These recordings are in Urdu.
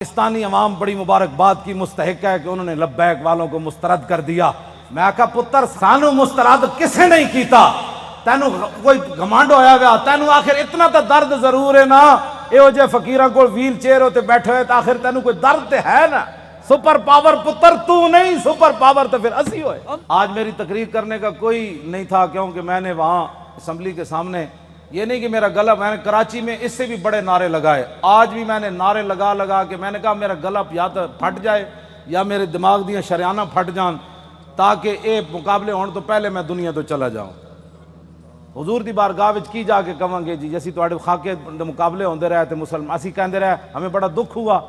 پاکستانی عوام بڑی مبارکباد کی مستحق ہے کہ انہوں نے لبیک والوں کو مسترد کر دیا۔ میں کہا پتر سانو مسترد کسے نہیں کیتا، تینو کوئی گھمنڈ ہویا ہوا، تینو آخر اتنا تا درد ضرور ہے نا، ایو جے فقیراں کو ویل چیئر ہوتے بیٹھے ہوئے، آخر تینو کوئی درد تے ہے نا۔ سپر پاور پتر تو نہیں، سپر پاور تو پھر اسی ہوئے۔ آج میری تقریر کرنے کا کوئی نہیں تھا، کیونکہ میں نے وہاں اسمبلی کے سامنے یہ نہیں کہ میرا گلا، میں نے کراچی میں اس سے بھی بڑے نعرے لگائے، آج بھی میں نے نعرے لگا کے میں نے کہا میرا گلا یا تو پھٹ جائے یا میرے دماغ دیاں شریانہ پھٹ جان، تاکہ اے مقابلے ہون تو پہلے میں دنیا تو چلا جاؤں۔ حضور دی بارگاہ وچ کی جا کے کہاں گے جی اسی تواڈے خاکے مقابلے ہوندے رہے تے مسلمان اسی کہندے رہے ہمیں بڑا دکھ ہوا،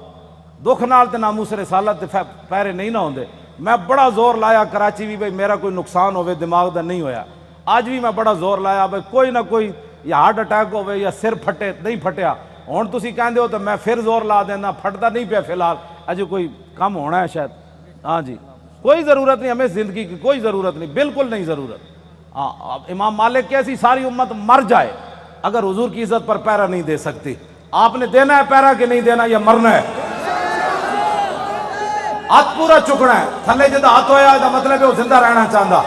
دکھ نال تے ناموس رسالت تے پیرے نہیں نہ ہوندے۔ میں بڑا زور لایا کراچی بھی بھئی میرا کوئی نقصان ہوئے دماغ دا نہیں ہویا، آج بھی میں بڑا زور لایا بھئی کوئی نہ کوئی یا ہارٹ اٹیک ہوئے یا سر پھٹے، نہیں پھٹیا، ہون تسی کہندے ہو تو میں پھر زور لا دینا، پھٹتا نہیں پیا فی الحال، اجے کوئی کم ہونا ہے شاید۔ ہاں جی کوئی ضرورت نہیں، ہمیں زندگی کی کوئی ضرورت نہیں، بالکل نہیں ضرورت۔ امام مالک کیسی ساری امت مر جائے اگر حضور کی عزت پر پیرا نہیں دے سکتی۔ آپ نے دینا ہے پیرا کہ نہیں دینا، یا مرنا ہے؟ ہاتھ پورا چکنا ہے، تھلے جدہ ہاتھ ہویا ہے مطلب ہے وہ زندہ رہنا چاہتا۔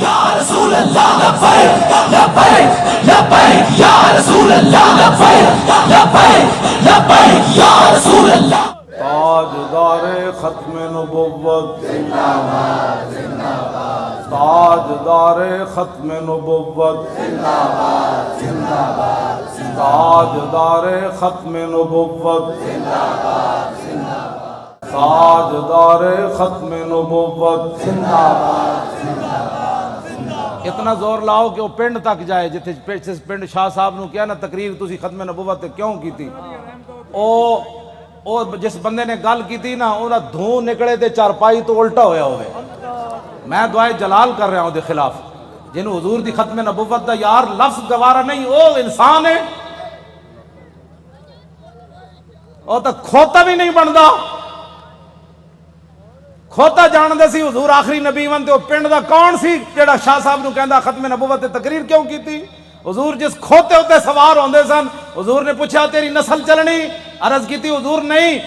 یا رسول اللہ لبیک لبیک لبیک یا رسول اللہ لبیک لبیک لبیک یا رسول اللہ۔ تاجدار ختم نبوت زندہ باد زندہ باد، تاجدار ختم نبوت زندہ باد زندہ باد، تاجدار ختم نبوت زندہ باد زندہ باد، تاجدار ختم نبوت زندہ باد زندہ باد۔ اتنا زور لاؤ کہ وہ پنڈ تک جائے، جتنے پنڈ شاہ صاحب نو کیا نا تقریر تسی ختم نبوت کیوں کی تھی، او جس بندے نے گل کی تھی نا انہاں دھوں نکلے تے چارپائی تو الٹا ہویا ہوئے۔ میں دعائے جلال کر رہا ہوں دے خلاف، جنہوں حضور دی ختم نبوت دا یار لفظ گوارا نہیں، او انسان ہے، او تا کھوتا بھی نہیں بندا، کھوتا جان دے سی حضور آخری نبی ون تے او پنڈ دا کون سی جڑا شاہ صاحب نو کہندا ختم نبوت تے تقریر کیوں کی تھی؟ حضور جس کھوتے ہوتے سوار ہوندے سن، حضور نے پوچھا تیری نسل چلنی؟ عرض کی تھی حضور نہیں،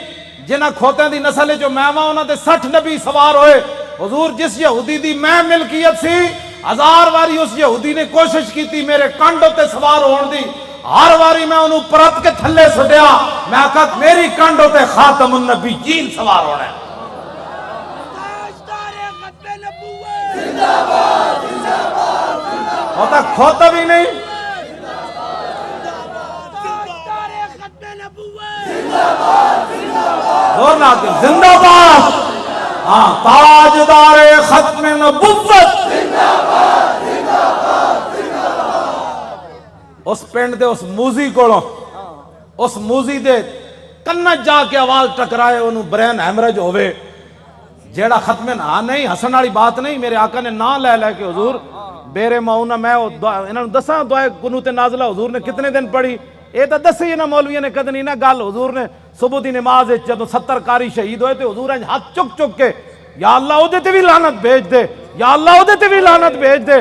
جنہ کھوتیں دی نسل جو میں وہاں انہاں دے 60 نبی سوار ہوئے۔ حضور جس یہودی دی میں ملکیت سی، 1000 واری اس یہودی نے کوشش کی تھی میرے کانڈ ہوتے سوار ہون دی، ہر واری میں انہوں پرت کے تھلے سٹیا، میں کہا میری کانڈ ہوتے خاتم النبیین سوار ہونا ہے۔ ہوتا کھوتا بھی نہیں، زور نہ آتے زندہ باد، ہاں تاجدار ختم نبوت، اس پنڈ دے اس موزی کوڑوں، اس موزی دے کنج جا کے آواز ٹکرائے انہوں برین ہیمرج ہوئے، جیڑا ختم نہ نہیں ہسن والی بات نہیں، میرے آقا نے نا لے لے کے حضور بیرے ماؤنا میں انہوں نے دساں دعائے قنوت نازلہ حضور نے کتنے دن پڑھی، اے تا دسی نا مولویہ نے کدنی نا گل، حضور نے صبح دی نماز جدو 70 کاری شہید ہوئے تھے حضور نے ہاتھ چک چک کے یا اللہ او دے تے بھی لعنت بھیج دے، یا اللہ او دے تے بھی لعنت بھیج دے۔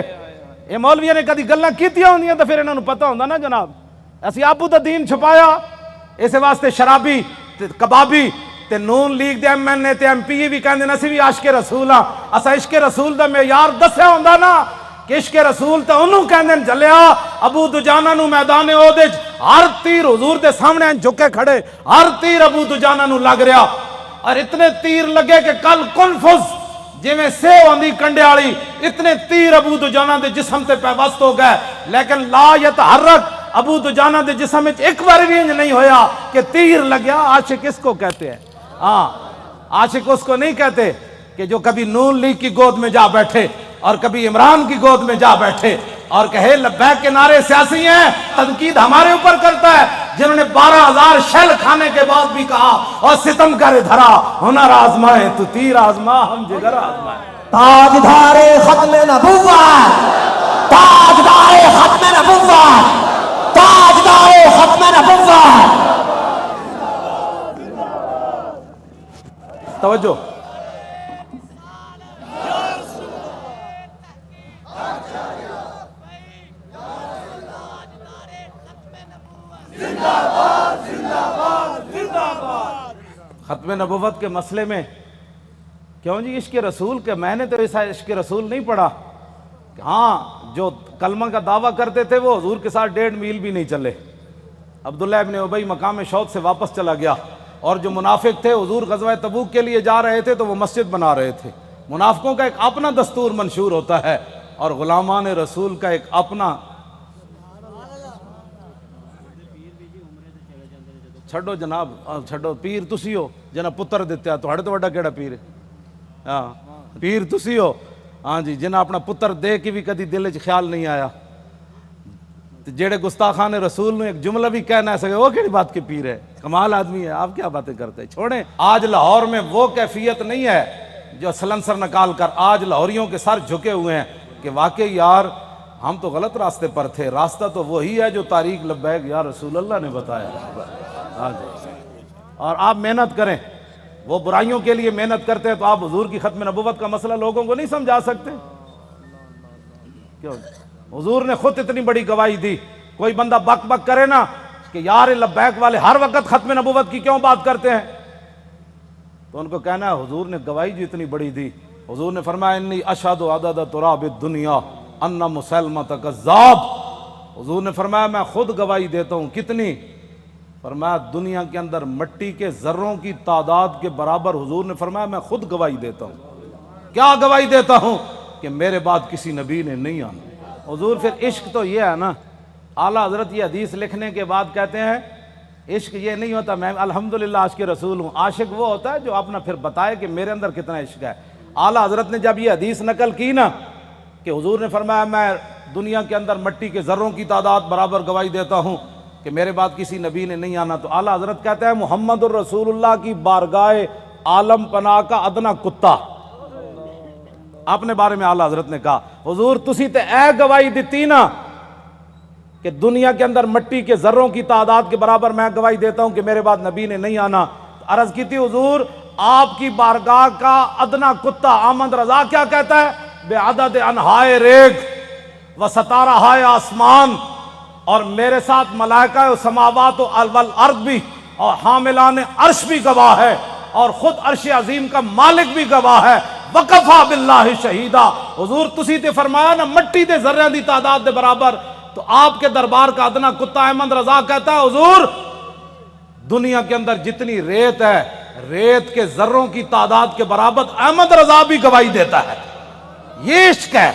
اے مولویہ نے کدی گلاں کیتیاں ہوندیاں تے پھر انہاں نوں پتہ ہوندا نا جناب، اسی آپو دا دین چھپایا، اس واسطے شرابی تے کبابی تے نون لیگ دے ایم این اے تے ایم پی بھی کہندے اسی بھی عاشق رسول ہاں، اسا عشق رسول دا معیار دسیا ہوندا نا کہ عشق رسول تے انہوں کہندے جلیا ابو دجانہ نو میدان احد ہر تیر حضور دے سامنے جھکے کھڑے، ہر تیر ابو دجانہ نو لگ رہا، اور اتنے تیر لگے کہ کل کنفز جی میں سیو آندھی کنڈے آڑی، اتنے تیر ابو دجانہ دے جسم تے پیوست ہو گئے، لیکن لا یتحرک ابو دجانہ دے جسم میں ایک بار بھی نہیں ہویا کہ تیر لگیا۔ عاشق اس کو کہتے ہیں، ہاں عاشق اس کو نہیں کہتے کہ جو کبھی نون لیگ کی گود میں جا بیٹھے اور کبھی عمران کی گود میں جا بیٹھے اور کہے لبیک کے نعرے سیاسی ہیں، تنقید ہمارے اوپر کرتا ہے، جنہوں نے 12,000 شیل کھانے کے بعد بھی کہا اور ستم کرے دھرا ہنر آزمائے تو تیر آزما ہم جگر آزمائے۔ تاجدار ختم نبوت، تاجدار ختم نبوت، تاجدار ختم نبوت۔ توجہ، زندہ باد زندہ باد زندہ باد۔ ختم نبوت کے مسئلے میں کیوں جی عشق رسول کے، میں نے تو ایسا عشق رسول نہیں پڑھا. ہاں جو کلمہ کا دعویٰ کرتے تھے وہ حضور کے ساتھ 1.5 میل بھی نہیں چلے. عبداللہ ابن ابی مقام شوق سے واپس چلا گیا. اور جو منافق تھے حضور غزوہ تبوک کے لیے جا رہے تھے تو وہ مسجد بنا رہے تھے. منافقوں کا ایک اپنا دستور منشور ہوتا ہے اور غلامان رسول کا ایک اپنا. چھڈو جناب، چھڈو. پیر تسی ہو جنہ پتر دیتے تو ہڑے تو وڈا کیڑا پیر ہے؟ ہاں پیر تسی ہو ہاں جی، جنہ اپنا پتر دے کے بھی کدی دل چ خیال نہیں آیا. جیڑے گستاخان رسول نے ایک جملہ بھی کہہ نہ سکے وہ کیڑی بات کے پیر ہے؟ کمال آدمی ہے. آپ کیا باتیں کرتے ہیں؟ چھوڑیں. آج لاہور میں وہ کیفیت نہیں ہے جو سلنسر نکال کر آج لاہوریوں کے سر جھکے ہوئے ہیں کہ واقعی یار ہم تو غلط راستے پر تھے. راستہ تو وہی ہے جو طریق لبیک یا رسول اللہ نے بتایا. ہاں جی. اور آپ محنت کریں. وہ برائیوں کے لیے محنت کرتے ہیں تو آپ حضور کی ختم نبوت کا مسئلہ لوگوں کو نہیں سمجھا سکتے؟ کیوں؟ حضور نے خود اتنی بڑی گواہی دی. کوئی بندہ بک بک کرے نا کہ یار لبیک والے ہر وقت ختم نبوت کی کیوں بات کرتے ہیں، تو ان کو کہنا ہے حضور نے گواہی جو اتنی بڑی دی. حضور نے فرمایا انی اشہد عدد تراب الدنیا ان مسلمۃ کذاب. حضور نے فرمایا میں خود گواہی دیتا ہوں. کتنی؟ فرمایا دنیا کے اندر مٹی کے ذروں کی تعداد کے برابر. حضور نے فرمایا میں خود گواہی دیتا ہوں. کیا گواہی دیتا ہوں؟ کہ میرے بعد کسی نبی نے نہیں آنا. حضور پھر عشق تو یہ ہے نا، اعلیٰ حضرت یہ حدیث لکھنے کے بعد کہتے ہیں عشق یہ نہیں ہوتا میں الحمدللہ عاشق رسول ہوں. عاشق وہ ہوتا ہے جو اپنا پھر بتائے کہ میرے اندر کتنا عشق ہے. اعلیٰ حضرت نے جب یہ حدیث نقل کی نا کہ حضور نے فرمایا میں دنیا کے اندر مٹی کے ذروں کی تعداد برابر گواہی دیتا ہوں کہ میرے بعد کسی نبی نے نہیں آنا، تو اعلیٰ حضرت کہتے ہیں محمد الرسول اللہ کی بارگاہ عالم پناہ کا ادنا کتا. اپنے بارے میں اعلیٰ حضرت نے کہا حضور تسی تے اے گواہی دیتی نا کہ دنیا کے اندر مٹی کے ذروں کی تعداد کے برابر میں گواہی دیتا ہوں کہ میرے بعد نبی نے نہیں آنا. عرض کی تھی حضور آپ کی بارگاہ کا ادنا کتا احمد رضا کیا کہتا ہے؟ بے عدد انہائے ریگ و ستارہائے آسمان، اور میرے ساتھ ملائکہ و سماوات و والارض بھی اور حاملان عرش بھی گواہ ہے اور خود عرش عظیم کا مالک بھی گواہ ہے. وکفا باللہ شہیدہ. حضور تسی تے فرمایا نا مٹی دے ذریاں دی تعداد دے برابر، تو آپ کے دربار کا ادنا کتا احمد رضا کہتا ہے حضور دنیا کے اندر جتنی ریت ہے ریت کے ذروں کی تعداد کے برابر احمد رضا بھی گواہی دیتا ہے. یہ عشق ہے.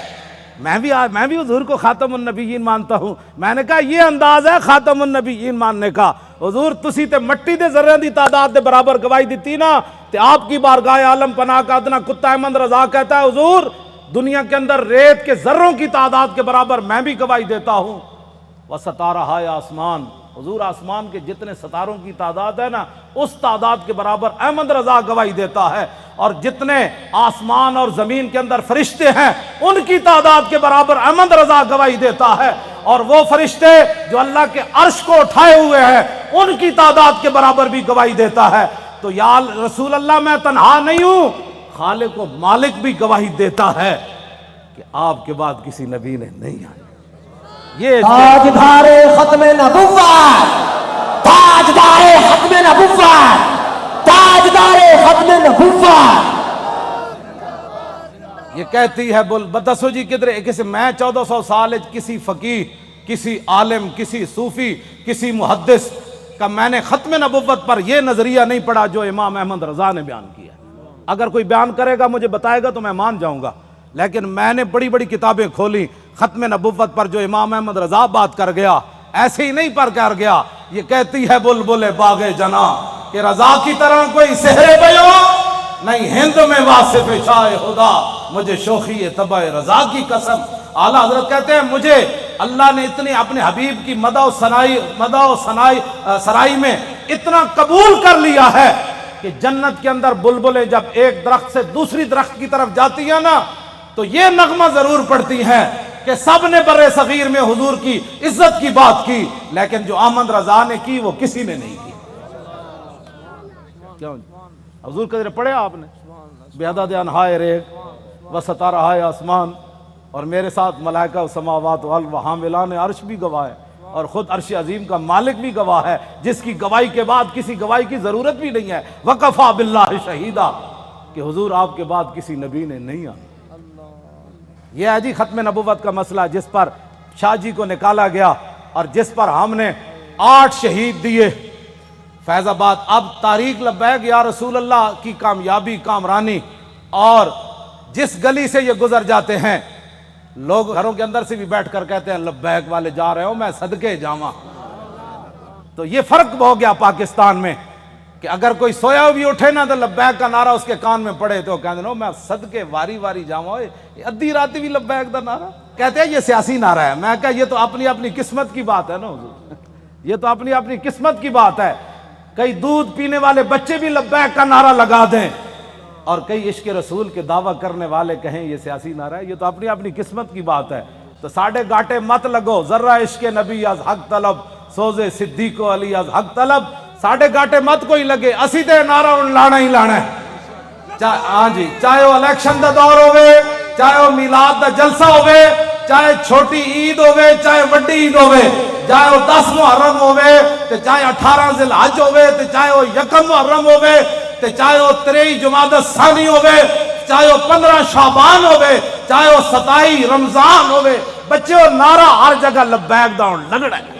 میں بھی حضور کو خاتم النبیین مانتا ہوں. میں نے کہا یہ انداز ہے خاتم النبیین ماننے کا. حضور تسی تے مٹی دے ذریاں دی تعداد دے برابر گواہی دیتی نا تے آپ کی بارگاہ عالم پناہ کا ادنا کتا احمد رضا کہتا ہے حضور دنیا کے اندر ریت کے ذروں کی تعداد کے برابر میں بھی گواہی دیتا ہوں. وستارہائے آسمان، حضور آسمان کے جتنے ستاروں کی تعداد ہے نا اس تعداد کے برابر احمد رضا گواہی دیتا ہے. اور جتنے آسمان اور زمین کے اندر فرشتے ہیں ان کی تعداد کے برابر احمد رضا گواہی دیتا ہے. اور وہ فرشتے جو اللہ کے عرش کو اٹھائے ہوئے ہیں ان کی تعداد کے برابر بھی گواہی دیتا ہے. تو یا رسول اللہ میں تنہا نہیں ہوں، خالق و مالک بھی گواہی دیتا ہے کہ آپ کے بعد کسی نبی نے نہیں آنا. یہ تاجدار ختم نبوت، تاجدار ختم نبوت، تاجدار ختم نبوت. یہ کہتی ہے بول بتسو جی کدھر کسی میں 1400 سال کسی فقیہ کسی عالم کسی صوفی کسی محدث کا میں نے ختم نبوت پر یہ نظریہ نہیں پڑھا جو امام احمد رضا نے بیان کیا. اگر کوئی بیان کرے گا مجھے بتائے گا تو میں مان جاؤں گا، لیکن میں نے بڑی بڑی کتابیں کھولی ختم نبوت پر جو امام احمد رضا بات کر گیا ایسے ہی نہیں پر کر گیا. یہ کہتی ہے بلبل باغ جنا کہ رضا کی طرح کوئی سحر بیوں نہیں ہند میں واصف شاہ خدا، مجھے شوخی طبع رضا کی قسم. اعلیٰ حضرت کہتے ہیں مجھے اللہ نے اتنی اپنے حبیب کی مدح و سرائی میں اتنا قبول کر لیا ہے کہ جنت کے اندر بلبلیں جب ایک درخت سے دوسری درخت کی طرف جاتی ہیں نا تو یہ نغمہ ضرور پڑتی ہیں کہ سب نے برے صغیر میں حضور کی عزت کی بات کی، لیکن جو احمد رضا نے کی وہ کسی نے نہیں کی. کیوں حضور قدر پڑھے آپ نے بے عدد انہائے ریگ و ستارہائے آسمان، اور میرے ساتھ ملائکہ و سماوات و حاملان عرش بھی گواہ ہے. اور خود عرش عظیم کا مالک بھی گواہ ہے، جس کی گواہی کے بعد کسی گواہی کی ضرورت بھی نہیں ہے، وَقَفَى بِاللَّهِ شَهِيدًا، کہ حضور آپ کے بعد کسی نبی نے نہیں آنا۔ یہ ہے جی ختم نبوت کا مسئلہ، جس پر شاہ جی کو نکالا گیا اور جس پر ہم نے 8 شہید دیے فیض آباد۔ اب تاریخ لبیک یا رسول اللہ کی کامیابی کامرانی، اور جس گلی سے یہ گزر جاتے ہیں لوگ گھروں کے اندر سے بھی بیٹھ کر کہتے ہیں لبیک والے جا رہے ہو، میں صدقے جاواں۔ تو یہ فرق ہو گیا پاکستان میں کہ اگر کوئی سویا بھی اٹھے نا تو لبیک کا نعرہ اس کے کان میں پڑے تو کہتے ہیں میں صدقے واری واری جاواں، ادھی رات بھی لبیک دا نعرہ کہتے ہیں یہ سیاسی نعرہ ہے۔ میں کہا یہ تو اپنی اپنی قسمت کی بات ہے نا حضور، یہ تو اپنی اپنی قسمت کی بات ہے۔ کئی دودھ پینے والے بچے بھی لبیک کا نعرہ لگا دیں اور کئی عشق رسول کے دعویٰ کرنے والے کہیں یہ سیاسی نعرہ ہے، یہ تو اپنی اپنی قسمت کی بات ہے۔ تو ساڑھے گاٹے مت لگو، ذرہ عشق نبی از حق طلب، سوزے صدیق و علی از حق طلب، ساڑھے گاٹے مت کوئی لگے، اسی تے نعرہ ان لانا ہی لانا ہے۔ ہاں جی، چاہے وہ الیکشن دا دور ہوئے، چاہے وہ میلاد دا جلسہ ہوئے، چاہے چھوٹی عید ہوئے چاہے وڈی عید ہوئے، چاہے وہ 10 محرم ہوئے تے چاہے 18 ذی الحج ہوئے تے چاہے وہ 1 محرم ہوئے تے چاہے وہ 23 جمادی الثانی ہوئے، چاہے وہ 15 شعبان ہوئے، چاہے وہ 27 رمضان ہوئے، بچے وہ نعرہ ہر جگہ لبیک دا ہون لگڑا ہے۔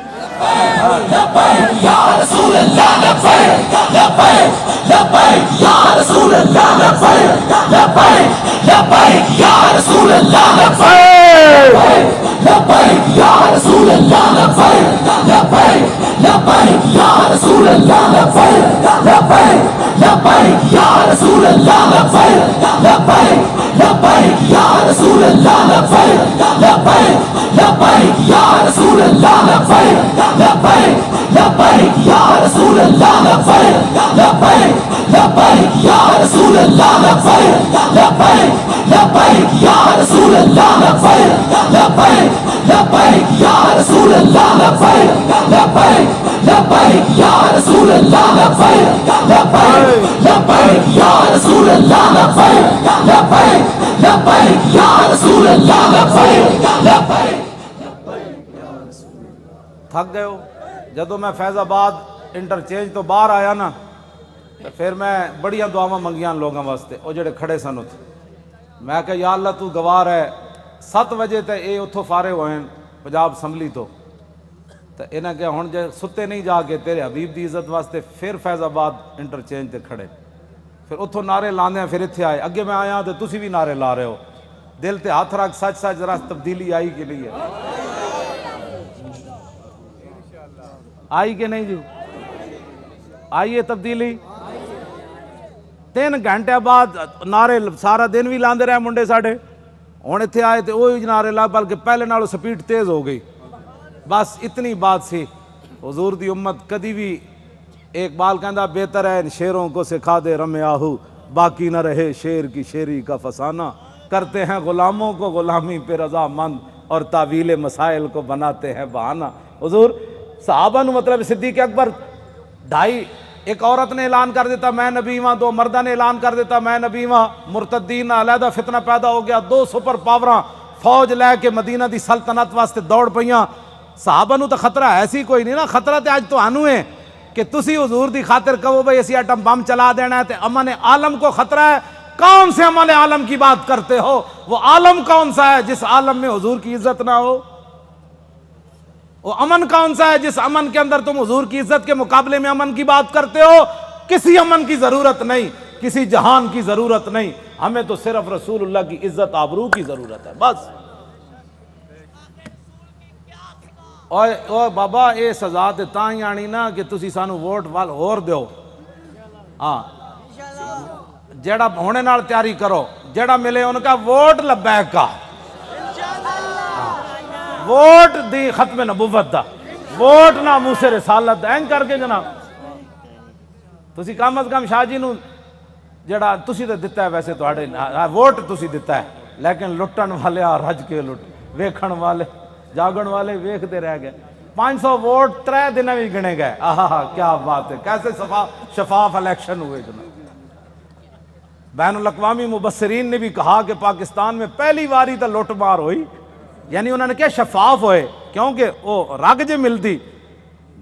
لبیک یا رسول اللہ، لبیک لبیک لبیک یا رسول اللہ، لبیک لبیک لبیک یا رسول اللہ، لبیک لبیک یا رسول اللہ، لبیک لبیک لبیک یا رسول اللہ، لبیک لبیک لبیک یا رسول اللہ، لبیک لبیک لبیک یا رسول اللہ، لبیک لبیک لبیک یا رسول اللہ، لبیک لبیک لبیک یا رسول اللہ، لبیک لبیک لبیک یا رسول اللہ، لبیک لبیک لبیک یا رسول اللہ، لبیک لبیک لبیک یا رسول اللہ، لبیک لبیک لبیک یا رسول اللہ، لبیک لبیک لبیک یا رسول اللہ، لبیک لبیک لبیک یا رسول اللہ، لبیک لبیک۔ تھک گئے ہو؟ جدو میں فیض آباد انٹرچینج تو باہر آیا نا تو پھر میں بڑیاں دعاواں منگیاں لوگوں واسطے، وہ جڑے کھڑے سن اتھے، میں کہ یا اللہ تو گواہ ہے 7 بجے تے اے اتھوں فارغ ہوئے پنجاب اسمبلی تو انہیں کہ ہن جے ستے نہیں جا کے تیرے حبیب دی عزت واسطے پھر فیض آباد انٹرچینج تے کھڑے، پھر اتھوں نعرے لاندے ہیں، پھر اتھے آئے، اگے میں آیا تو تسی بھی نعرے لا رہے ہو، دل تے ہاتھ رکھ سچ سچ ذرا تبدیلی آئی کہ نہیں ہے؟ آئی کہ نہیں جی؟ آئی ہے تبدیلی؟ 3 گھنٹے بعد نعرے سارا دن بھی لاندے رہے منڈے ساڑھے، ہن اتھے آئے تے وہی نعرے لا، بلکہ پہلے نالوں سپیڈ تیز ہو گئی۔ بس اتنی بات سی، حضور دی امت کدی بھی، ایک بال کہندا بہتر ہے ان شیروں کو سکھا دے رم آہو، باقی نہ رہے شیر کی شیری کا فسانہ، کرتے ہیں غلاموں کو غلامی پہ رضا مند اور تعویل مسائل کو بناتے ہیں بہانہ۔ حضور صحابہ نو مطلب صدیق اکبر 2.5، ایک عورت نے اعلان کر دیتا میں نبی ہاں، 2 مردہ نے اعلان کر دیتا میں نبی ہاں، مرتدین علیحدہ فتنہ پیدا ہو گیا، 2 سپر پاوراں فوج لے کے مدینہ دی سلطنت واسطے دوڑ پئیاں۔ صحابہ نو تو خطرہ ایسی کوئی نہیں نا، خطرہ تے آج تو آنو ہے کہ تسی حضور دی خاطر کہو بھئی اسی ایٹم بم چلا دینا ہے تے امن عالم کو خطرہ ہے۔ کون سے امن عالم کی بات کرتے ہو؟ وہ عالم کون سا ہے جس عالم میں حضور کی عزت نہ ہو؟ وہ امن کون سا ہے جس امن کے اندر تم حضور کی عزت کے مقابلے میں امن کی بات کرتے ہو؟ کسی امن کی ضرورت نہیں، کسی جہان کی ضرورت نہیں، ہمیں تو صرف رسول اللہ کی عزت آبرو کی ضرورت ہے بس۔ اوہ بابا اے سزا تے تاں ہی آنی نا کہ تسی سانو ووٹ وال ہور دیو، ہاں جیڑا ہونے نال تیاری کرو، جیڑا ملے ان کا ووٹ لبیک کا، ووٹ دی ختم نبوت دا، ووٹ نہ موسیٰ رسالت دا، این کر کے جناب تسی کم از کم شاہ جی نو جڑا تسی تے دتا ہے، ویسے تو ووٹ تسی دتا ہے، لیکن لٹن والے رج کے لٹ، ویکھن والے جاگن والے ویکھتے رہ گئے۔ 500 ووٹ 3 دن بھی گنے گئے، آہا کیا بات ہے، کیسے شفاف الیکشن ہوئے جناب۔ بین الاقوامی مبصرین نے بھی کہا کہ پاکستان میں پہلی واری تا لوٹ مار ہوئی یعنی انہوں نے کیا شفاف ہوئے، کیونکہ وہ رگ جے ملتی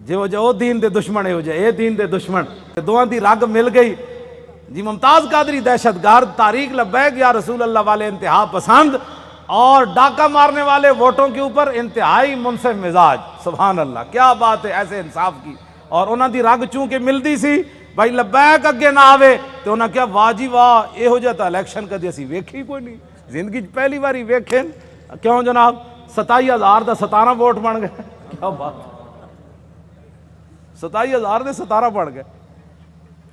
جو دین دے دشمن ہے ہو جائے اے دین دے دشمن دوہاں دی رگ مل گئی جی۔ ممتاز قادری دہشت گرد، تحریک لبیک یا رسول اللہ والے انتہا پسند، اور ڈاکہ مارنے والے ووٹوں کے اوپر انتہائی منصف مزاج۔ سبحان اللہ، کیا بات ہے ایسے انصاف کی۔ اور انہاں دی رگ چونکہ ملدی سی بھائی لبیک اگے نہ آوے تو انہاں کیا واہ جی واہ یہو جہا الیکشن کدی اسی ویکھی کوئی نہیں، زندگی پہلی باری ویکھیں۔ کیوں جناب 27,000 دا 17 ووٹ بن گئے، کیا بات، 27,000 دے 17 بن گئے۔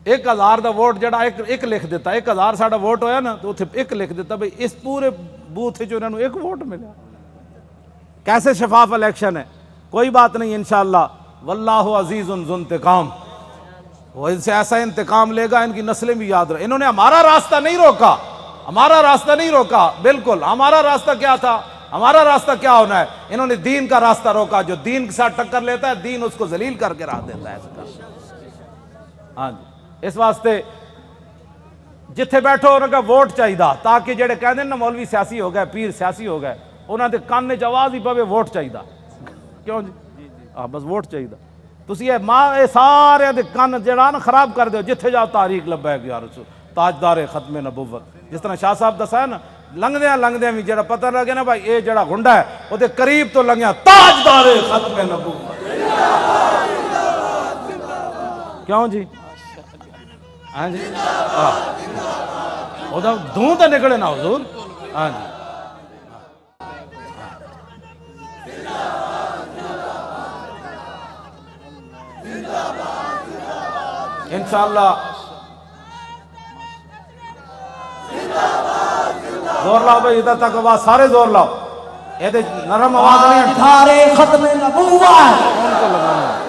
1,000 دا ووٹ جڑا ایک لکھ دیتا، 1,000 ساڑا ووٹ ہویا نا تو اتنے ایک لکھ دیتا بھئی اس پورے بوتھ جو انہوں نے ایک ووٹ ملا۔ کیسے شفاف الیکشن ہے، کوئی بات نہیں انشاءاللہ، واللہ عزیز ذو انتقام، وہ ان سے ایسا انتقام لے گا ان کی نسلیں بھی یاد رہے۔ انہوں نے ہمارا راستہ نہیں روکا، ہمارا راستہ نہیں روکا، بالکل ہمارا راستہ کیا تھا، ہمارا راستہ کیا ہونا ہے، انہوں نے دین کا راستہ روکا۔ جو دین کے ساتھ ٹکر لیتا ہے دین اس کو ذلیل کر کے رکھ دیتا ہے۔ ہاں جی، اس واسطے جتھے بیٹھو انہوں کا ووٹ چاہیے تاکہ جڑے کہتے ہیں نا مولوی سیاسی ہو گئے، پیر سیاسی ہو گئے، انہوں نے کان وچ آواز ہی پوے ووٹ چاہیے۔ کیوں جی؟ ہاں بس ووٹ چاہیے۔ تسی یہ سارے دے کان جڑا نا خراب کر دیو، جتھے جاؤ تحریک لبیک یا رسول، تاجدار ختم نبوت، جس طرح شاہ صاحب دسا ہے نا، لنگدیاں بھی جڑا پتہ لگے نا بھائی اے جڑا گنڈا ہے وہ دے قریب تو لنگیا تاجدار ختم نبوت۔ کیوں جی؟ ہاں جی، وہ دھوں تو نکلے نا حضور۔ ہاں جی، انشاءاللہ زور لاؤ بھائی، ادھر تک آواز سارے زور لاؤ، یہ دے نرم آواز نہیں ہے، تاجدار ختم نبوت، کون کو لگانا ہے؟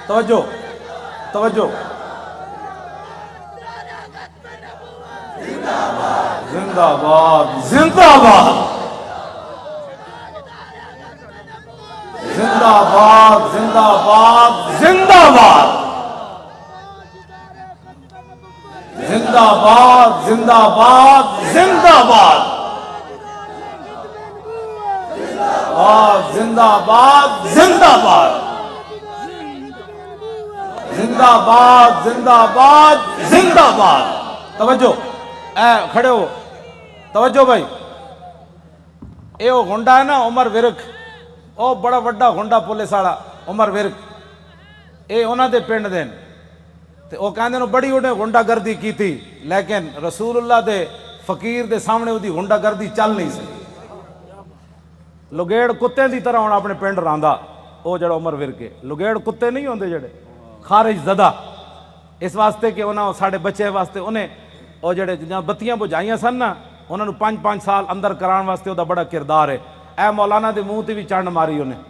توجہ توجہ، زندہ باد زندہ باد زندہ باد زندہ باد زندہ باد زندہ باد زندہ باد زندہ باد زندہ باد زندہ باد زندہ باد زندہ باد زندہ باد۔ توجہ، اے کھڑے ہو، توجہ بھائی، اے وہ گنڈا ہے نا عمر ورک، او بڑا وڈا گنڈا پولیس والا عمر ورک، اے انہاں دے پنڈ دین تے او کہندے نے بڑی انہیں گنڈا گردی کی تھی، لیکن رسول اللہ دے فقیر دے سامنے دی گنڈا گردی چل نہیں سکی۔ لگیڑ کتے دی طرح ہونا اپنے پنڈ راندا، او جڑا عمر ورک ہے، لگیڑ کتے نہیں ہوندے جڑے خارج زدہ، اس واسطے کہ انہاں ساڑھے بچے واسطے انہیں او جڑے جہاں بتیاں بجھائیاں سن نا انہوں نے 5 سال اندر کران واسطے وہ بڑا کردار ہے۔ اے مولانا دے منہ تے بھی چنڈ ماری انہیں،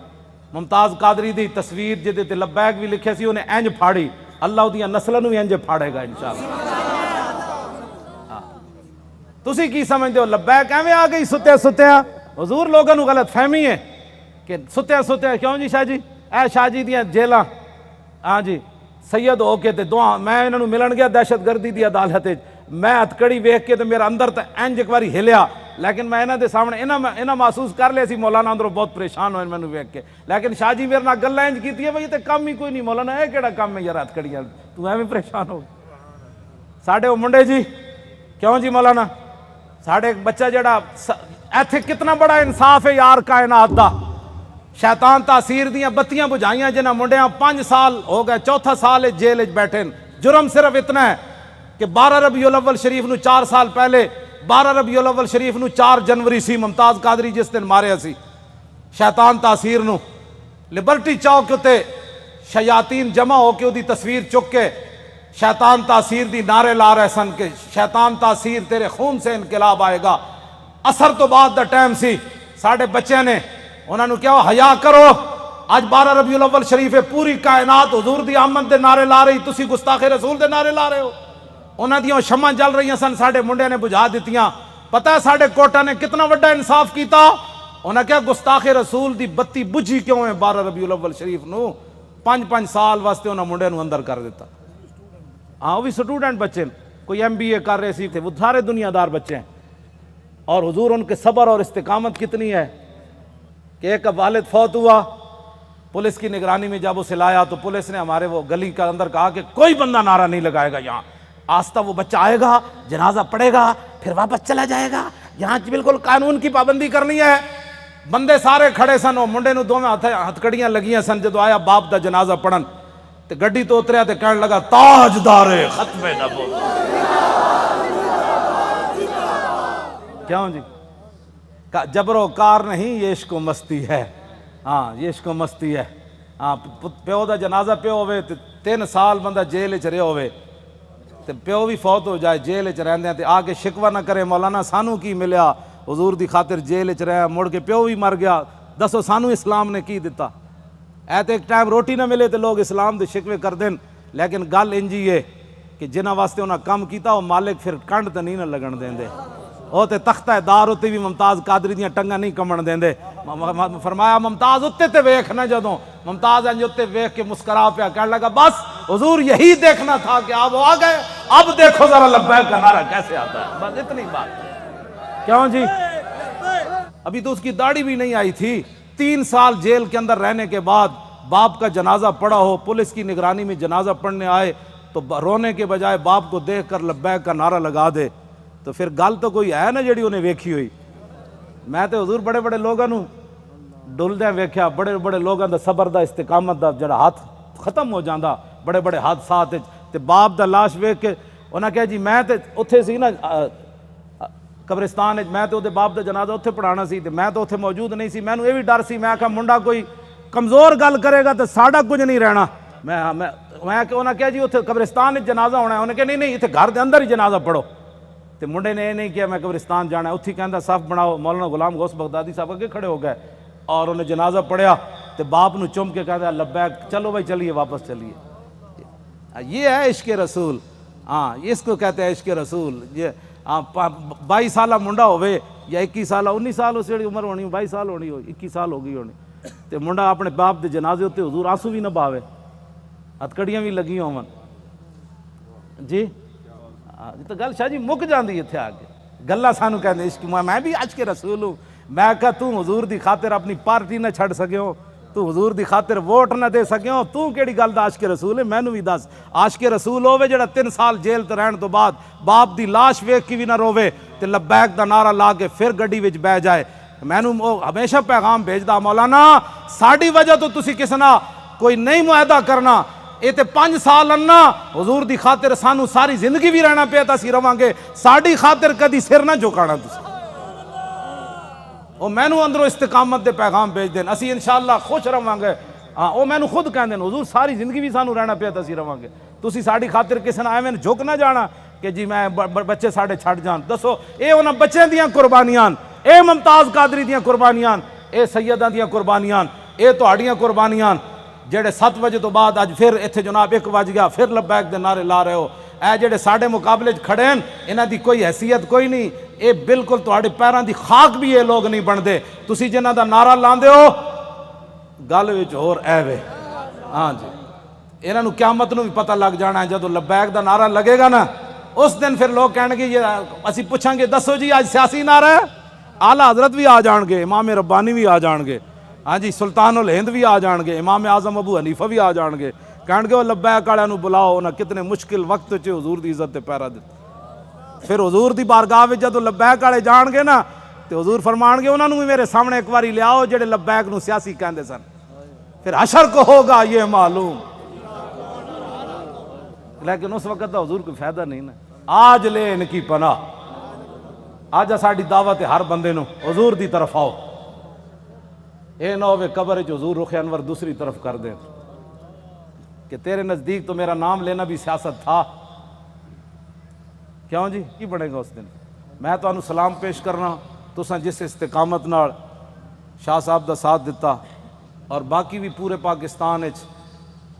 ممتاز قادری دی تصویر جدے تے لبیک بھی لکھے سی انہیں انج پھاڑی، اللہ دیاں نسلوں بھی انج پھاڑے گا انشاءاللہ۔ تسی کی سمجھتے ہو لبیک ایویں آ گئی ستیا حضور لوگوں کو غلط فہمی ہے کہ ستیا کیوں جی شاہ جی، اے شاہ جی دیاں جیلاں، ہاں جی سید ہو کے تے دعا میں انہوں ملن گیا دہشت گردی دی عدالت، میں ہتکڑی ویکھ کے تے میرا اندر تے انج ایک باری ہلیا، لیکن میں انہاں دے سامنے انہاں محسوس کر لیا سی مولانا اندروں بہت پریشان ہوئے مینوں ویکھ کے، لیکن شاہ جی میرے نال گلاں انج کیتی ہے بھئی تے کم ہی کوئی نہیں مولانا، اے کیڑا کم ہے یار ہتکڑیاں، تو ایویں پریشان ہو ساڈے او منڈے جی، کیوں جی مولانا ساڈے ایک بچہ جڑا ایتھے کتنا بڑا انصاف ہے یار کائنات دا، شیطان تاثیر دیاں بتیاں بجھائیاں جنہاں منڈیاں 5 سال ہو گئے، چوتھا سال جیل وچ بیٹھے، جرم صرف اتنا ہے کہ 12 ربیع الاول شریف نو 4 سال پہلے 12 ربیع الاول شریف نو 4 جنوری سی ممتاز قادری جس دن ماریا سی شیطان تاثیر نو، لبرٹی چوک تے شیاطین جمع ہو کے دی تصویر چک کے شیطان تاثیر دی نعرے لا رہے سن کہ شیطان تاثیر تیرے خون سے انقلاب آئے گا۔ اثر تو بعد دا ٹائم سی، ساڑھے بچے نے انہوں نے کیا حیا کرو، آج 12 ربیع الاول شریف ہے، پوری کائنات حضور دی آمد دے نعرے لا رہی، تسی گستاخ رسول دے نعرے لا رہے ہو۔ انہاں دیاں شمع جل رہی سن، ساڑھے منڈے نے بجھا دیتیاں۔ پتہ ہے ساڑھے کوٹا نے کتنا وڈا انصاف کیتا، انہاں کیا گستاخ رسول دی بتی بجھی کیوں ہے 12 ربیع الاول شریف نو 5 سال واسطے انہاں منڈے نو اندر کر دیتا۔ ہاں وہ بھی سٹوڈنٹ بچے، کوئی MBA کر رہے سی تھے، وہ سارے دنیا دار بچے ہیں. اور حضور ان کے صبر اور استقامت کتنی ہے کہ ایک والد فوت ہوا، پولیس کی نگرانی میں جب اسے لایا تو پولیس نے ہمارے وہ گلی کے اندر کہا کہ کوئی بندہ نعرہ نہیں لگائے گا یہاں. آستہ وہ بچہ آئے گا، جنازہ پڑے گا، پھر واپس چلا جائے گا. یہاں بالکل قانون کی پابندی کرنی ہے. بندے سارے کھڑے سن، وہ منڈے نو دوویں ہتھکڑیاں لگیاں سن. جدو آیا باپ دا جنازہ پڑھن تے گڈی تو اتریا تے کہنے لگا تاجدار ختم نبوت. کیوں جی؟ جبر و کار نہیں، یہ عشق و مستی ہے. ہاں یہ عشق و مستی ہے. ہاں پیو دا جنازہ پیو ہوئے تے 3 سال بندہ جیل چ رہیا ہوئے تے پیو بھی فوت ہو جائے جیل چ رہندے تے آ کے شکوہ نہ کرے مولانا سانو کی ملیا، حضور دی خاطر جیل چ رہیا، مڑ کے پیو بھی مر گیا. دسو سانو اسلام نے کی دیتا؟ اے تے ایک ٹائم روٹی نہ ملے تے لوگ اسلام دے شکوے کر دین. لیکن گل انجی ہے کہ جنہاں واسطے انہاں کم کیتا وہ مالک پھر کنڈ تے نہیں نہ لگن دیندے. وہ تے تختہ دار اتے بھی ممتاز قادری دیاں ٹنگاں نہیں کمن دیندے. فرمایا ممتاز اتے تے ویکھ نہ، جدوں ممتاز انج اتے ویکھ کے مسکرا پیا کہنے لگا بس حضور یہی دیکھنا تھا کہ آپ آ گئے، اب دیکھو ذرا لبیک کا نعرہ کیسے آتا ہے. بس اتنی بات. کیوں جی؟ ابھی تو اس کی داڑھی بھی نہیں آئی تھی. 3 سال جیل کے اندر رہنے کے بعد باپ کا جنازہ پڑا ہو، پولیس کی نگرانی میں جنازہ پڑھنے آئے تو رونے کے بجائے باپ کو دیکھ کر لبیک کا نعرہ لگا دے تو پھر گل تو کوئی ہے نا جڑی انہیں ویکھی ہوئی. میں تے حضور بڑے بڑے لوگاں نو ڈلدیاں ویکھیا، بڑے بڑے لوگاں دا صبر دا استقامت دا جڑا ہاتھ ختم ہو جاندا بڑے بڑے حادثات تے باپ دا لاش ویکھ کے انہاں کہا جی میں تے اتھے سی نا قبرستان میں تے باپ دا جنازہ اتھے پڑھانا سی تے میں تو اتھے موجود نہیں سی. مینوں یہ بھی ڈر سی، میں کہا منڈا کوئی کمزور گل کرے گا تو ساڈا کچھ نہیں رہنا. میں کہ انہاں کہا جی اتھے قبرستان جنازہ ہونا ہے. انہیں کہا نہیں اتھے گھر دے اندر ہی جنازہ پڑھو. تے منڈے نے یہ نہیں کیا میں قبرستان جانا ہے. اتھی کہندا صف بناؤ. مولانا غلام غوث بغدادی صاحب اگے کھڑے ہو گئے اور انہیں جنازہ پڑھیا تے باپ نو چم کے کہتا لبیک، چلو بھائی چلیے واپس چلیے. یہ ہے عشق رسول. ہاں اس کو کہتے ہیں عشق رسول. یہ 22 سالہ منڈا ہوئے یا 21 سالہ 19 سال اس جڑی عمر ہونی 22 سال ہونی ہو 21 سال ہو گئی ہونی تے منڈا اپنے باپ دے جنازے ہوتے حضور آنسو بھی نہ باوے، ہتکڑیاں بھی لگی ہون. جی تو گل شاہ جی مک جاندی اتھے آ کے گلاں سانو کہندے عشق. میں بھی عشق رسول ہوں. میں کہا تو حضور دی خاطر اپنی پارٹی نہ چھڑ سکیو، تو حضور دی خاطر ووٹ نہ دے سکیو، تو کیڑی گل دا عاشق رسول ہے؟ مینوں بھی دس. عاشق رسول ہوے جڑا 3 سال جیل تے رہن تو بعد باپ دی لاش ویکھ کے بھی نہ روے تے لبیک دا نعرہ لا کے پھر گڈی وچ بہ جائے. مینوں ہمیشہ پیغام بھیجدا مولانا ساڈی وجہ تو تسی کس نہ کوئی نہیں معاہدہ کرنا. یہ تے 5 سال انا حضور دی خاطر سانو ساری زندگی بھی رہنا پیا تسی رواں گے، ساڈی خاطر کدی سر نہ جھکانا تسی. وہ مینوں اندروں استقامت دے پیغام بھیج دین، اسی انشاءاللہ خوش رواں گے. ہاں وہ مینوں خود کہندے حضور ساری زندگی بھی سانو رہنا پیا تسی رواں گے، تسی ساڈی خاطر کسے نہ ایویں جھک نہ جانا کہ جی میں بچے ساڈے چھڈ جان. دسو اے انہاں بچیاں دیاں قربانیاں، اے ممتاز قادری دیاں قربانیاں، اے سیداں دیاں قربانیاں، اے تہاڈیاں قربانیاں جڑے 7 بجے تو بعد اج پھر اتھے جناب 1 بج گیا پھر لبیک دے نعرے لا رہے ہو. اے جڑے ساڈے مقابلے کھڑے ہیں انہاں دی کوئی حیثیت کوئی نہیں. اے بالکل تہاڈے پیراں دی خاک بھی یہ لوگ نہیں بنتے. تسی جنہاں دا نعرہ لاندے ہو گل وچ ہور ایوے. ہاں جی انہاں نو قیامت نو بھی پتہ لگ جانا ہے جدو لبیک دا نعرہ لگے گا نا اس دن پھر لوگ کہنے گے یہ اسی پوچھیں گے دسو جی آج سیاسی نعرہ ہے، اعلیٰ حضرت بھی آ جان گے، امام ربانی بھی آ جان گے، ہاں جی سلطان الہند بھی آ جان گے، امام اعظم ابو حنیفہ بھی آ جان گے. کہن گے وہ لبیک والے نو بلاؤ انہاں کتنے مشکل وقت چ حضور دی عزت تے پیرا دتے. پھر حضور دی بارگاہ وچ جدو لبیک والے جان گے نا تے حضور فرمان گے انہاں نو بھی میرے سامنے ایک باری لیاؤ جڑے لبیک نو سیاسی کہندے سن. پھر حشر کو ہوگا یہ معلوم. لیکن اس وقت دا حضور کوئی فائدہ نہیں نا. آج لے ان کی پناہ، آج ساڈی دعوت ہے ہر بندے نو حضور دی طرف آؤ. اے نہ ہوئے قبر وچ حضور رخ انور دوسری طرف کر دیں کہ تیرے نزدیک تو میرا نام لینا بھی سیاست تھا. کیوں جی کی بنے گا اس دن؟ میں تو انہوں سلام پیش کرنا تساں جس استقامت نال شاہ صاحب دا ساتھ دیتا اور باقی بھی پورے پاکستان وچ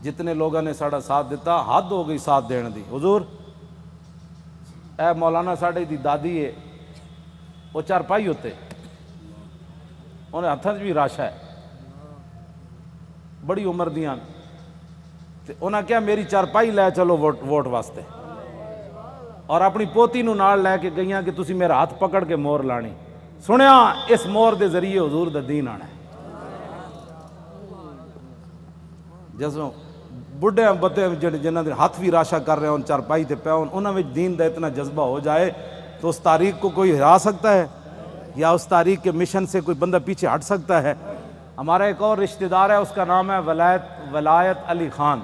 جتنے لوگوں نے ساڑا ساتھ دیتا حد ہو گئی ساتھ دین دی. حضور اے مولانا ساڑے دی دادی ہے وہ چارپائی ہوتے انہیں ہتھاں بھی راشا ہے بڑی عمر دیاں تے انہاں کیا میری چارپائی لے چلو ووٹ واسطے. اور اپنی پوتی نو نال لے کے گئیاں کہ تسی میرا ہاتھ پکڑ کے مور لانی. سنیا اس مور دے ذریعے حضور دا دین آنا ہے. جسوں بڑھے بتے جنہ دے ہاتھ بھی راشا کر رہے ہوں چارپائی تے پے ہون انہاں وچ دین دا اتنا جذبہ ہو جائے تو اس تاریخ کو کوئی ہرا سکتا ہے یا اس تاریخ کے مشن سے کوئی بندہ پیچھے ہٹ سکتا ہے؟ ہمارا ایک اور رشتہ دار ہے، اس کا نام ہے ولایت علی خان.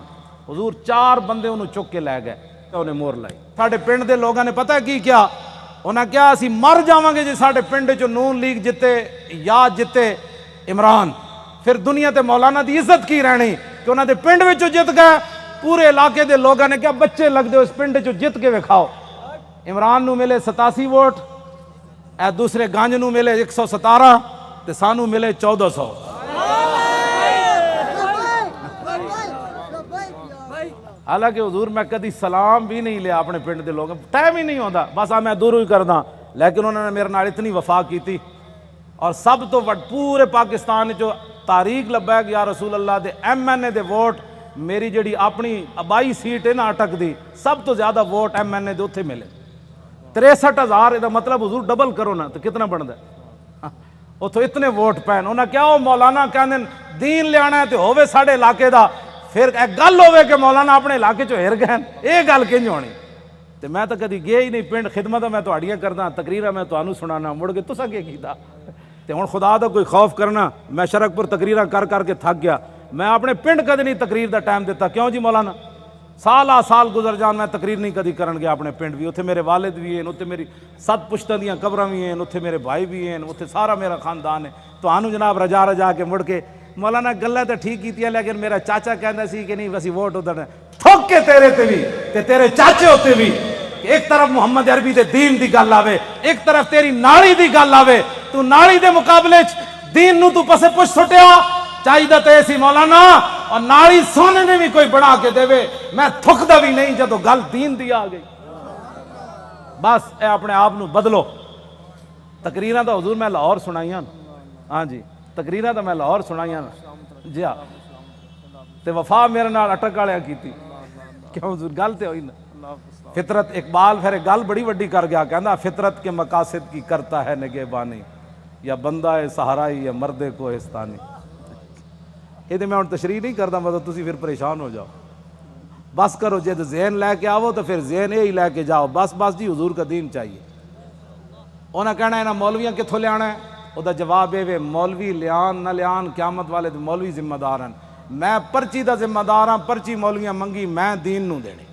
حضور 4 بندے انہوں چک کے لے گئے، انہیں مور لائی. ساڈے پنڈ دے لوگاں نے پتہ کی کیا؟ انہاں کیا اسی مر جاواں گے جی ساڈے پنڈ چ نون لیگ جتے یا جتے عمران، پھر دنیا تے مولانا دی عزت کی رہنی کہ انہاں دے پنڈ وچوں جت گئے. پورے علاقے دے لوگاں نے کیا بچے لگ دے اس پنڈ چوں جت کے وکھاؤ. عمران نو ملے 87 ووٹ، اے دوسرے گانج نو ملے 117 تے سانو ملے 1400. حالانکہ حضور میں کدی سلام بھی نہیں لیا اپنے پنڈ دے لوگوں، ٹائم ہی نہیں ہوتا، بس میں دوروں ہی کردا. لیکن انہوں نے میرے نال اتنی وفا کی تھی. اور سب تو پورے پاکستان جو تاریخ لبا کہ یا رسول اللہ دے ایم این اے دے ووٹ میری جڑی اپنی آبائی سیٹ ہے نا اٹک دی سب تو زیادہ ووٹ ایم این اے دے اتھے ملے 63,000. یہ مطلب حضور ڈبل کرو نا تو کتنا بنتا ہے؟ اتھو اتنے ووٹ پین. انہاں کیا ہو مولانا کہندے دین لیانا ہے تو ہووے ساڈے علاقے دا، پھر ایک گل ہوئے کہ مولانا اپنے علاقے چو ہر گئے، یہ گل کنج ہونی؟ تو میں تو کدی گیا ہی نہیں پنڈ. خدمت میں تہاڈیاں کردا، تقریراں میں تانوں سنانا، مڑ کے تساں کی کیتا؟ تے ہن خدا دا کوئی خوف کرنا. میں شرک پور تقریراں کر کے تھک گیا. میں اپنے پنڈ کدی نہیں تقریر دا ٹائم دیتا. کیوں جی مولانا؟ سال گزر جان میں تقریر نہیں کدی کرن گیا اپنے پنڈ بھی. اتھے میرے والد بھی ہیں، اتھے میری 7 پشتاں دیاں قبراں بھی ہیں، اتھے میرے بھائی بھی ہیں، اتھے سارا میرا خاندان ہے. تانوں جناب رجا کے مڑ کے مولانا گلاں تے ٹھیک کیتیاں، لیکن میرا چاچا کہندا سی کہ نہیں وسی ووٹ ادھر تھوک کے تیرے تے بھی تے تیرے چاچے ہوتے بھی. ایک طرف محمد عربی دے دین دی گل آوے، ایک طرف تیری نالی دی گل آوے، تو نالی دے مقابلے دین نو تو پسے پچھ سٹیا. چاہیے تے سی مولانا اور نالی سونے نے بھی کوئی بنا کے دے. میں تھکدا بھی نہیں جدو گل دین دی آ گئی. بس اے اپنے آپ نو بدلو. تقریراں تو حضور میں لاہور سنائیاں، ہاں جی تقریراں تو میں لاہور سنائیاں جی ہاں. تے وفا میرے نال اٹک والے کیتی. کیوں حضور گل تے ہوئی نا. فطرت اقبال پھر ایک گل بڑی وڈی کر گیا، کہندا فطرت کے مقاصد کی کرتا ہے نگہبانی، یا بندہ ہے سہارائی یا مرد کوہستانی. یہ میں ہوں تشریح نہیں کرتا، مطلب تسی پھر پریشان ہو جاؤ. بس کرو جد ذہن لے کے آؤ تو پھر ذہن یہی لے کے جاؤ. بس جی حضور کا دین چاہیے. انہیں کہنا ہے نا مولویاں کتوں لیا ہے؟ وہ جواب یہ مولوی لیان نہ لیان قیامت والے تو مولوی ذمہ دار ہیں. میں پرچی دا ذمہ دار ہاں، پرچی مولویاں منگی میں دین نو دینی.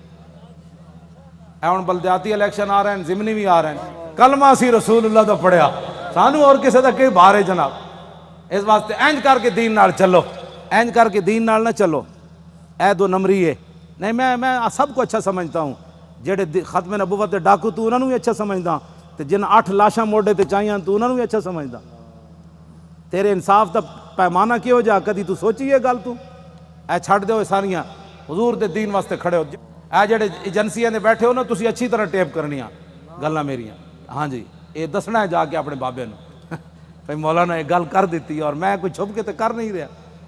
اے ہن بلدیاتی الیکشن آ رہے ہیں، ضمنی بھی آ رہے ہیں، کلمہ سی رسول اللہ دا پڑھیا، سانو اور کسی دا کہ بارے جناب. اس واسطے اینج کر کے دین نال چلو، اینج کر کے دین نال نہ چلو. اے 2 نمبری ہے نہیں. میں سب کو اچھا سمجھتا ہوں. جڑے ختم نبوت دے ڈاکو تو انہوں نے بھی اچھا سمجھدا، تے جن 8 لاشاں موڈے تے چاہیاں تو انہوں نے بھی اچھا سمجھدا. تیرے انصاف دا پیمانہ کی ہو جا کدی تو سوچی یہ گل تو؟ اے چھڑ دیو ساریاں حضور دے دین واسطے کھڑے ہو. اے جڑے ایجنسیاں دے بیٹھے ہو نا تسی اچھی طرح ٹیپ کرنیاں گلاں میریاں. ہاں جی یہ دسنا ہے جا کے اپنے بابے نو بھائی مولانا یہ گل کر دیتی اور میں کوئی چھپ کے تے کر نہیں رہا.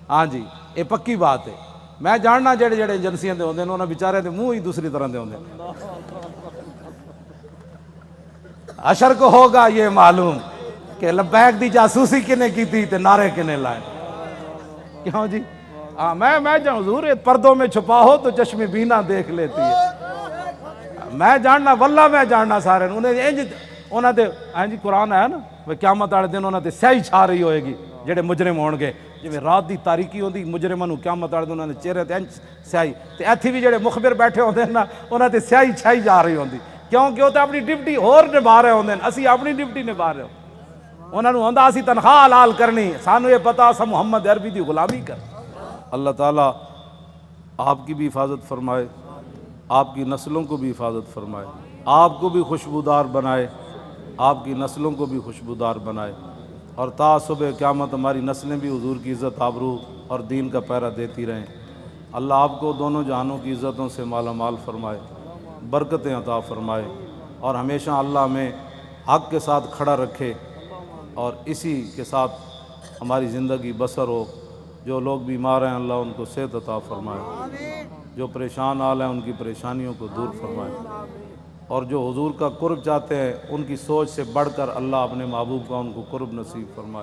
ہاں جی یہ پکی بات ہے. میں جاننا جڑے ایجنسیاں دے ہوندے نے انہاں بیچارے دے منہ ہی دوسری طرح دے ہوندے. حشر کو ہوگا یہ معلوم کہ لبیک دی جاسوسی کنے کی تھی تے نعرے کنے لائے. کیوں جی؟ ہاں میں جان حضور پردوں میں چھپا ہو تو چشم بینا دیکھ لیتی ہے. میں جاننا واللہ میں جاننا سارے انہاں دے. ہاں جی قرآن ہے نا قیامت والے دن انہاں تے سیاہی چھا رہی ہوئے گی جڑے مجرم ہون گے. جی رات دی تاریکی ہوندی مجرماں نوں قیامت والے دن انہاں دے چہرے تے سیاہی تے ایتھے بھی جڑے مخبر بیٹھے ہوندے نا انہاں تے سیاہی چھائی جا رہی ہوندی. کیونکہ وہ تے اپنی ڈیوٹی ہور نبھا رہے ہوندے. اسی اپنی ڈیوٹی نبھا رہے ہوں. انہاں نوں ہوندا اسی تنخواہ حلال کرنی، سانو یہ پتہ اساں محمد عربی دی غلامی کر. اللہ تعالیٰ آپ کی بھی حفاظت فرمائے، آپ کی نسلوں کو بھی حفاظت فرمائے، آپ کو بھی خوشبودار بنائے، آپ کی نسلوں کو بھی خوشبودار بنائے، اور تا صبح قیامت ہماری نسلیں بھی حضور کی عزت آبرو اور دین کا پہرا دیتی رہیں. اللہ آپ کو دونوں جہانوں کی عزتوں سے مالا مال فرمائے، برکتیں عطا فرمائے، اور ہمیشہ اللہ ہمیں حق کے ساتھ کھڑا رکھے اور اسی کے ساتھ ہماری زندگی بسر ہو. جو لوگ بیمار ہیں اللہ ان کو صحت عطا فرمائے، جو پریشان حال ہیں ان کی پریشانیوں کو دور فرمائے. اور جو حضور کا قرب چاہتے ہیں ان کی سوچ سے بڑھ کر اللہ اپنے محبوب کا ان کو قرب نصیب فرمائے۔